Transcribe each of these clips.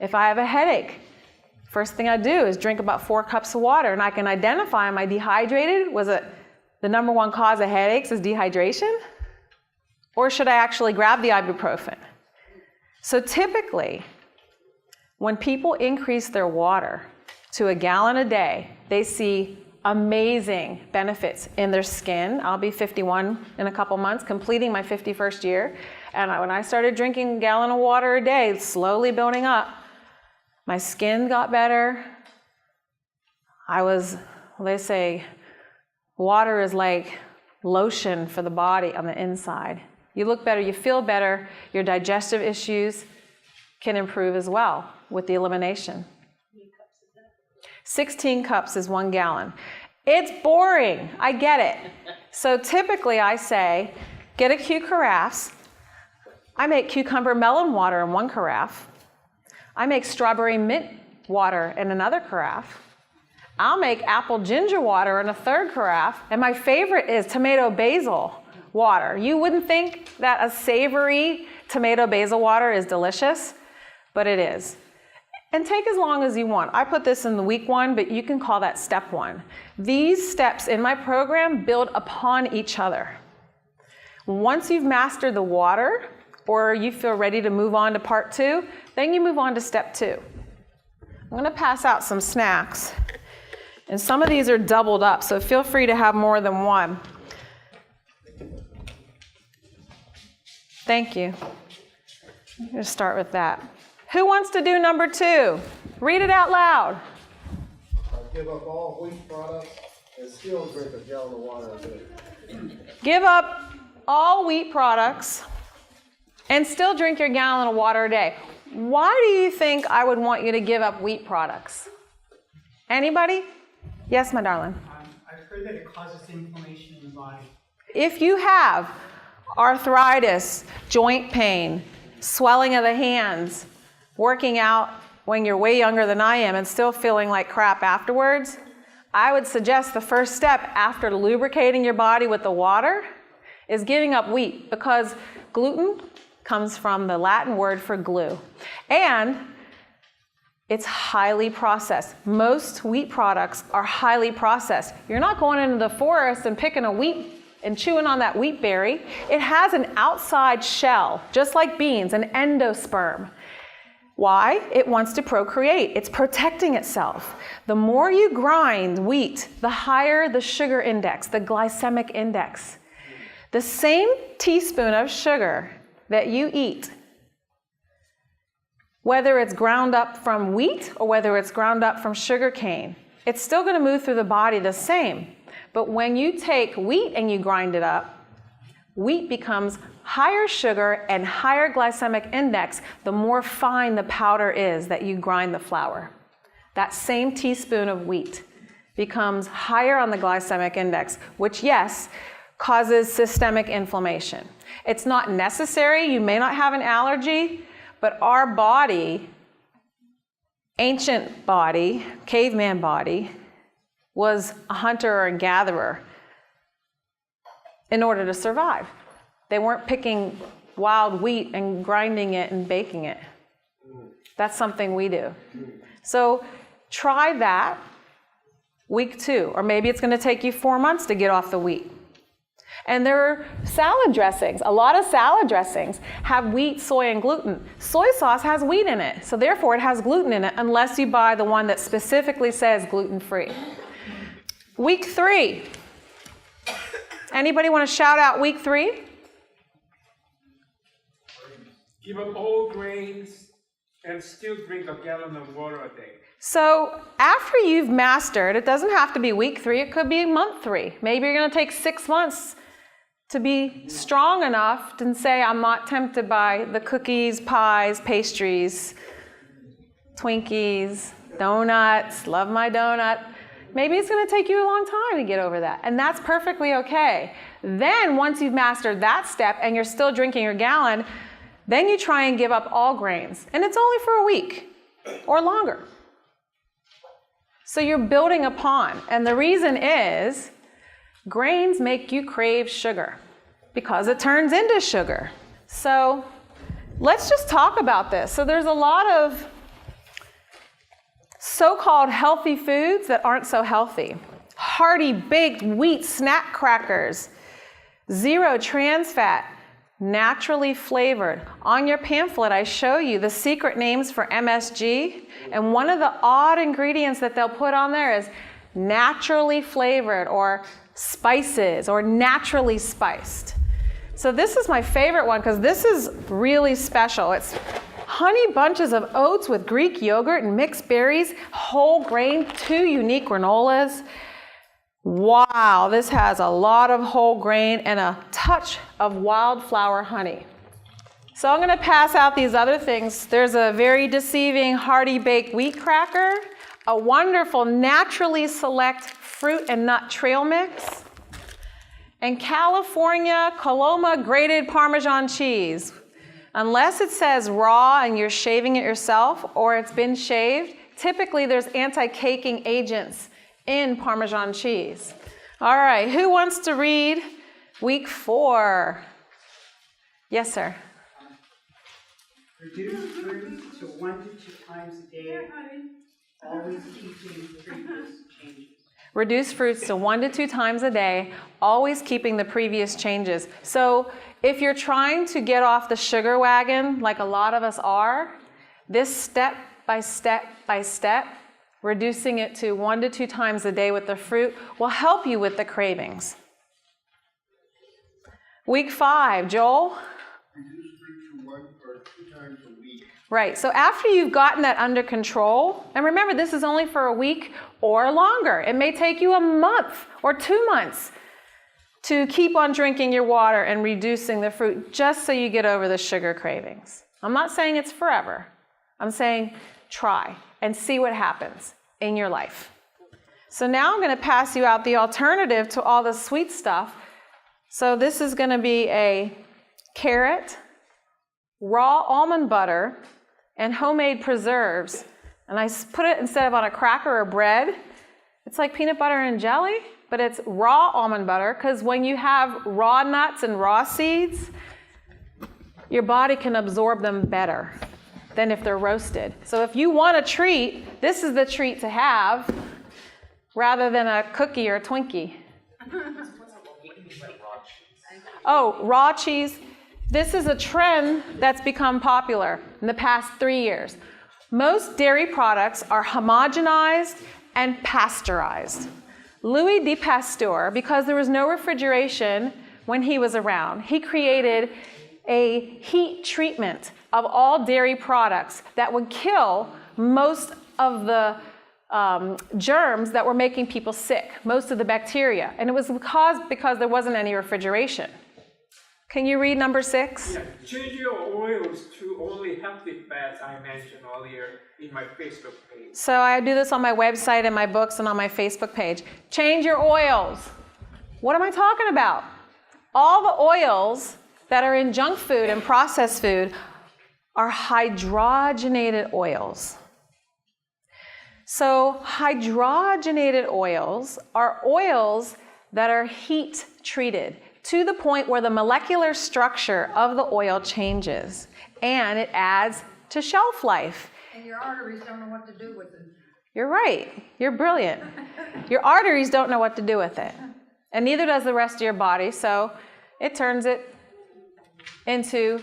If I have a headache, first thing I do is drink about 4 cups of water, and I can identify, am I dehydrated? Was it the number one cause of headaches is dehydration? Or should I actually grab the ibuprofen? So typically, when people increase their water to 1 gallon a day, they see amazing benefits in their skin. I'll be 51 in a couple months, completing my 51st year. And when I started drinking 1 gallon of water a day, slowly building up, my skin got better. They say, water is like lotion for the body on the inside. You look better, you feel better, your digestive issues can improve as well with the elimination. 16 cups is 1 gallon. It's boring, I get it. So typically I say, get a carafe. I make cucumber melon water in 1 carafe. I make strawberry mint water in another carafe. I'll make apple ginger water in a 3rd carafe. And my favorite is tomato basil water. You wouldn't think that a savory tomato basil water is delicious, but it is. And take as long as you want. I put this in the week 1, but you can call that step 1. These steps in my program build upon each other. Once you've mastered the water, or you feel ready to move on to part 2, then you move on to step 2. I'm gonna pass out some snacks. And some of these are doubled up, so feel free to have more than one. Thank you. I'm gonna start with that. Who wants to do number 2? Read it out loud. Give up all wheat products and still drink 1 gallon of water a day. Give up all wheat products and still drink your gallon of water a day. Why do you think I would want you to give up wheat products? Anybody? Yes, my darling. I've heard that it causes inflammation in the body. If you have arthritis, joint pain, swelling of the hands, working out when you're way younger than I am and still feeling like crap afterwards, I would suggest the first step after lubricating your body with the water is giving up wheat, because gluten comes from the Latin word for glue. And it's highly processed. Most wheat products are highly processed. You're not going into the forest and picking a wheat and chewing on that wheat berry. It has an outside shell, just like beans, an endosperm. Why? It wants to procreate. It's protecting itself. The more you grind wheat, the higher the sugar index, the glycemic index. The same teaspoon of sugar that you eat, whether it's ground up from wheat or whether it's ground up from sugar cane, it's still going to move through the body the same. But when you take wheat and you grind it up, wheat becomes higher sugar and higher glycemic index the more fine the powder is that you grind the flour. That same teaspoon of wheat becomes higher on the glycemic index, which, yes, causes systemic inflammation. It's not necessary. You may not have an allergy, but our body, ancient body, caveman body, was a hunter or a gatherer in order to survive. They weren't picking wild wheat and grinding it and baking it. That's something we do. So try that week 2, or maybe it's going to take you 4 months to get off the wheat. And there are salad dressings. A lot of salad dressings have wheat, soy, and gluten. Soy sauce has wheat in it, so therefore it has gluten in it, unless you buy the one that specifically says gluten-free. Week 3. Anybody want to shout out week 3? Give up all grains and still drink 1 gallon of water a day. So after you've mastered, it doesn't have to be week 3, it could be month 3. Maybe you're going to take 6 months to be strong enough to say, I'm not tempted by the cookies, pies, pastries, Twinkies, donuts, love my donut. Maybe it's going to take you a long time to get over that, and that's perfectly okay. Then once you've mastered that step and you're still drinking your gallon, then you try and give up all grains, and it's only for a week or longer. So you're building upon, and the reason is grains make you crave sugar because it turns into sugar. So let's just talk about this. So there's a lot of so-called healthy foods that aren't so healthy. Hearty baked wheat snack crackers, zero trans fat, naturally flavored. On your pamphlet, I show you the secret names for MSG, and one of the odd ingredients that they'll put on there is naturally flavored, or spices, or naturally spiced. So this is my favorite one because this is really special. It's honey bunches of oats with Greek yogurt and mixed berries, whole grain, 2 unique granolas. Wow, this has a lot of whole grain and a touch of wildflower honey. So I'm going to pass out these other things. There's a very deceiving hearty baked wheat cracker, a wonderful naturally select fruit and nut trail mix, and California Coloma grated Parmesan cheese. Unless it says raw and you're shaving it yourself or it's been shaved, typically there's anti-caking agents in Parmesan cheese. All right, who wants to read week 4? Yes, sir. Reduce fruit to 1 to 2 times a day, always keeping previous changes. Reduce fruits to 1 to 2 times a day, always keeping the previous changes. So if you're trying to get off the sugar wagon, like a lot of us are, this step by step by step, reducing it to 1 to 2 times a day with the fruit will help you with the cravings. Week 5, Joel? Reduce fruit to 1 or 2 times a week. Right, so after you've gotten that under control, and remember this is only for a week or longer. It may take you a month or 2 months to keep on drinking your water and reducing the fruit just so you get over the sugar cravings. I'm not saying it's forever. I'm saying try and see what happens in your life. So now I'm going to pass you out the alternative to all the sweet stuff. So this is going to be a carrot, raw almond butter, and homemade preserves. And I put it instead of on a cracker or bread. It's like peanut butter and jelly, but it's raw almond butter, because when you have raw nuts and raw seeds, your body can absorb them better than if they're roasted. So if you want a treat, this is the treat to have rather than a cookie or a Twinkie. Oh, raw cheese. This is a trend that's become popular in the past 3 years. Most dairy products are homogenized and pasteurized. Louis de Pasteur, because there was no refrigeration when he was around, he created a heat treatment of all dairy products that would kill most of the germs that were making people sick, most of the bacteria. And it was because there wasn't any refrigeration. Can you read number 6? Yeah, change your oils to only healthy fats I mentioned earlier in my Facebook page. So I do this on my website and my books and on my Facebook page. Change your oils. What am I talking about? All the oils that are in junk food and processed food are hydrogenated oils. So hydrogenated oils are oils that are heat treated to the point where the molecular structure of the oil changes and it adds to shelf life. And your arteries don't know what to do with it. You're right. You're brilliant. Your arteries don't know what to do with it. And neither does the rest of your body, so it turns it into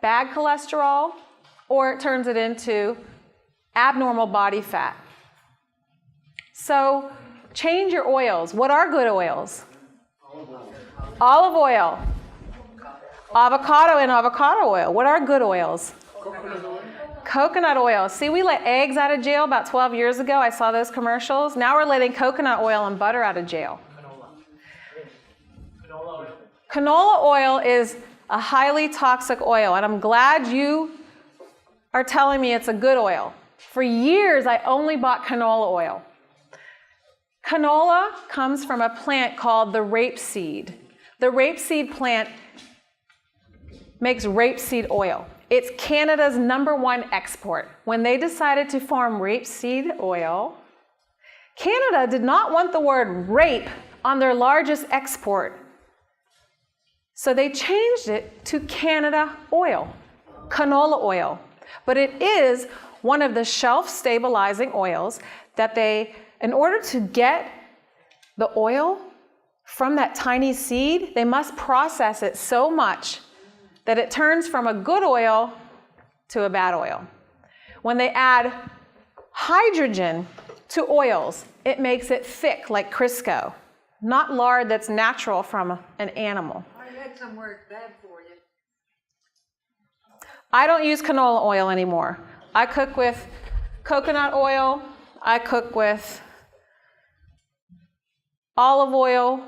bad cholesterol or it turns it into abnormal body fat. So change your oils. What are good oils? Olive oil, avocado and avocado oil. What are good oils? Coconut oil. See, we let eggs out of jail about 12 years ago. I saw those commercials. Now we're letting coconut oil and butter out of jail. Canola oil is a highly toxic oil, and I'm glad you are telling me it's a good oil. For years, I only bought canola oil. Canola comes from a plant called the rapeseed. The rapeseed plant makes rapeseed oil. It's Canada's #1 export. When they decided to farm rapeseed oil, Canada did not want the word rape on their largest export. So they changed it to Canada oil, canola oil. But it is one of the shelf-stabilizing oils that in order to get the oil from that tiny seed, they must process it so much that it turns from a good oil to a bad oil. When they add hydrogen to oils, it makes it thick like Crisco, not lard that's natural from an animal. I read somewhere it's bad for you. I don't use canola oil anymore. I cook with coconut oil. I cook with olive oil,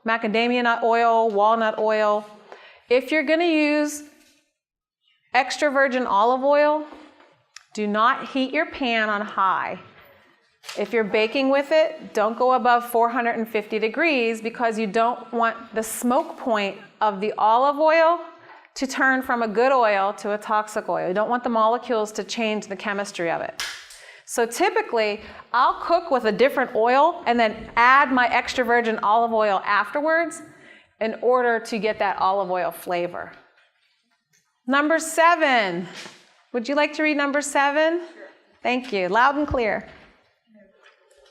macadamia nut oil, walnut oil. If you're going to use extra virgin olive oil, do not heat your pan on high. If you're baking with it, don't go above 450 degrees because you don't want the smoke point of the olive oil to turn from a good oil to a toxic oil. You don't want the molecules to change the chemistry of it. So typically, I'll cook with a different oil and then add my extra virgin olive oil afterwards in order to get that olive oil flavor. Number 7. Would you like to read number 7? Sure. Thank you. Loud and clear.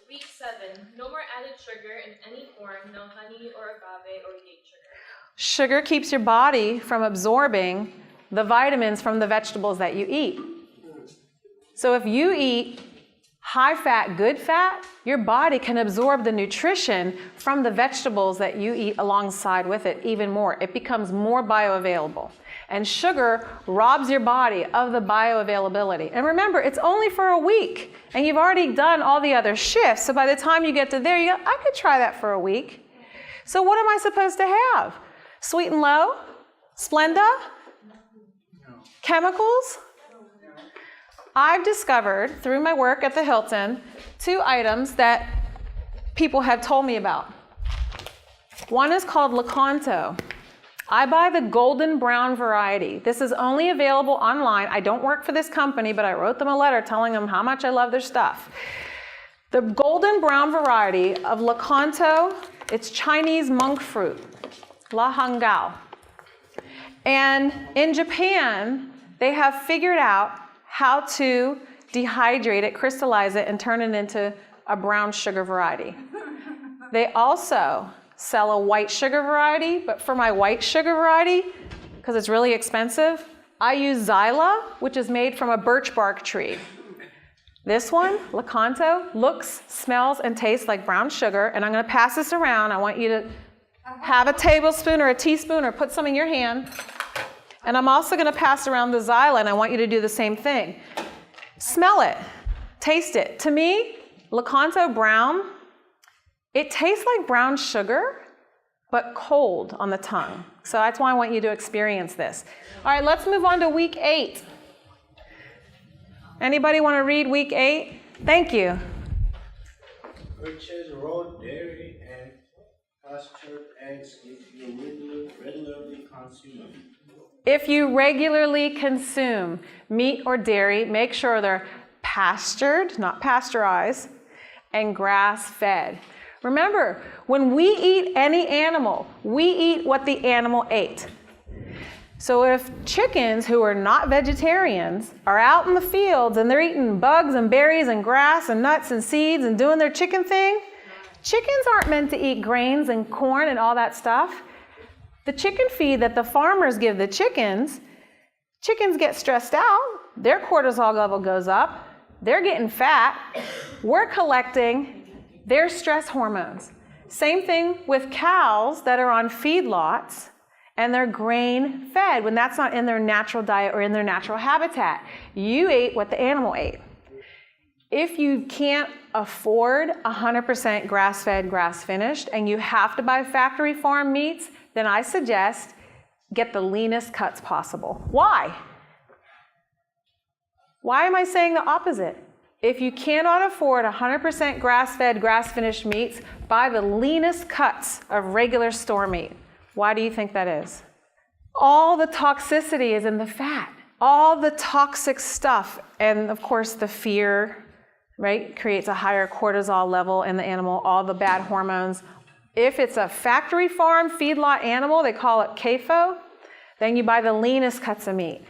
Week 7. No more added sugar in any form, no honey or agave or cane sugar. Sugar keeps your body from absorbing the vitamins from the vegetables that you eat. So if you eat high fat, good fat, your body can absorb the nutrition from the vegetables that you eat alongside with it even more. It becomes more bioavailable. And sugar robs your body of the bioavailability. And remember, it's only for a week. And you've already done all the other shifts. So by the time you get to there, you go, I could try that for a week. So what am I supposed to have? Sweet and low? Splenda? Chemicals? I've discovered through my work at the Hilton 2 items that people have told me about. One is called Lakanto. I buy the golden brown variety. This is only available online. I don't work for this company, but I wrote them a letter telling them how much I love their stuff. The golden brown variety of Lakanto, it's Chinese monk fruit, La Hangao. And in Japan, they have figured out how to dehydrate it, crystallize it, and turn it into a brown sugar variety. They also sell a white sugar variety, but for my white sugar variety, because it's really expensive, I use Zyla, which is made from a birch bark tree. This one, Lakanto, looks, smells, and tastes like brown sugar, and I'm going to pass this around. I want you to have a tablespoon or a teaspoon or put some in your hand. And I'm also going to pass around the Zyla, and I want you to do the same thing. Smell it. Taste it. To me, Lakanto brown, it tastes like brown sugar, but cold on the tongue. So that's why I want you to experience this. All right, let's move on to week 8. Anybody want to read week 8? Thank you. Purchase raw dairy and pastured eggs if you regularly consume. If you regularly consume meat or dairy, make sure they're pastured, not pasteurized, and grass-fed. Remember, when we eat any animal, we eat what the animal ate. So if chickens who are not vegetarians are out in the fields and they're eating bugs and berries and grass and nuts and seeds and doing their chicken thing, chickens aren't meant to eat grains and corn and all that stuff. The chicken feed that the farmers give the chickens get stressed out, their cortisol level goes up, they're getting fat, we're collecting their stress hormones. Same thing with cows that are on feedlots and they're grain fed when that's not in their natural diet or in their natural habitat. You ate what the animal ate. If you can't afford 100% grass-fed, grass-finished, and you have to buy factory farm meats, then I suggest get the leanest cuts possible. Why? Why am I saying the opposite? If you cannot afford 100% grass-fed, grass-finished meats, buy the leanest cuts of regular store meat. Why do you think that is? All the toxicity is in the fat. All the toxic stuff, and of course the fear, right, creates a higher cortisol level in the animal, all the bad hormones. If it's a factory farm feedlot animal, they call it CAFO, then you buy the leanest cuts of meat.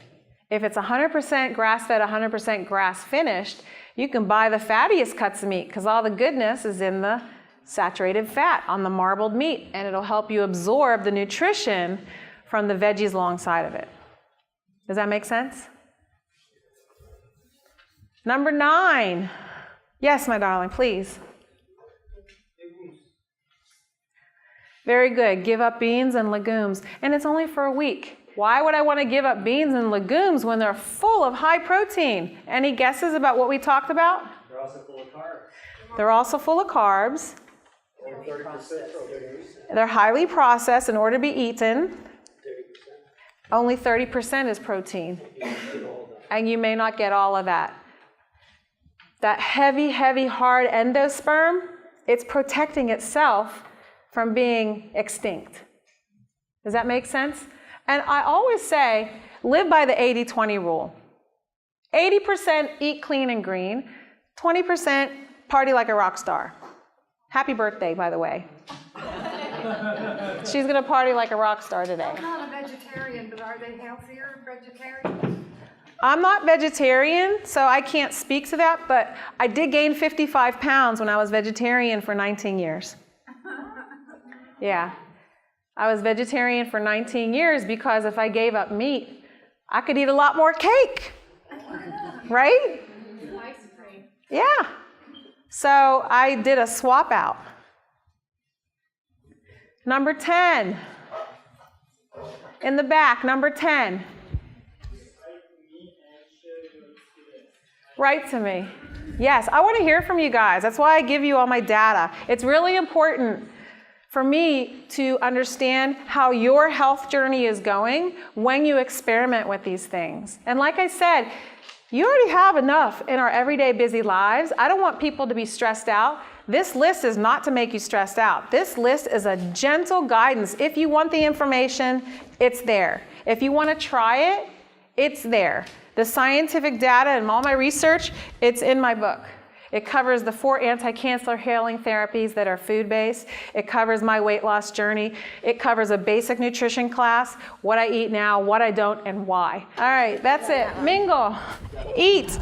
If it's 100% grass-fed, 100% grass-finished, you can buy the fattiest cuts of meat because all the goodness is in the saturated fat on the marbled meat, and it'll help you absorb the nutrition from the veggies alongside of it. Does that make sense? Number 9. Yes, my darling, please. Very good. Give up beans and legumes. And it's only for a week. Why would I want to give up beans and legumes when they're full of high protein? Any guesses about what we talked about? They're also full of carbs. They're also full of carbs. Only 30% protein. They're highly processed in order to be eaten. Only 30% is protein. And you may not get all of that. That heavy, heavy, hard endosperm, it's protecting itself from being extinct. Does that make sense? And I always say, live by the 80-20 rule. 80% eat clean and green, 20% party like a rock star. Happy birthday, by the way. She's gonna party like a rock star today. I'm not a vegetarian, but are they healthier vegetarians? I'm not vegetarian, so I can't speak to that, but I did gain 55 pounds when I was vegetarian for 19 years. Yeah. I was vegetarian for 19 years because if I gave up meat, I could eat a lot more cake. Right? Ice cream. Yeah. So I did a swap out. Number 10. In the back, number 10. Write to me. Yes, I want to hear from you guys. That's why I give you all my data. It's really important for me to understand how your health journey is going when you experiment with these things. And like I said, you already have enough in our everyday busy lives. I don't want people to be stressed out. This list is not to make you stressed out. This list is a gentle guidance. If you want the information, it's there. If you want to try it, it's there. The scientific data and all my research, it's in my book. It covers the 4 anti-cancer healing therapies that are food-based. It covers my weight loss journey. It covers a basic nutrition class, what I eat now, what I don't, and why. All right, that's it. Mingle, eat.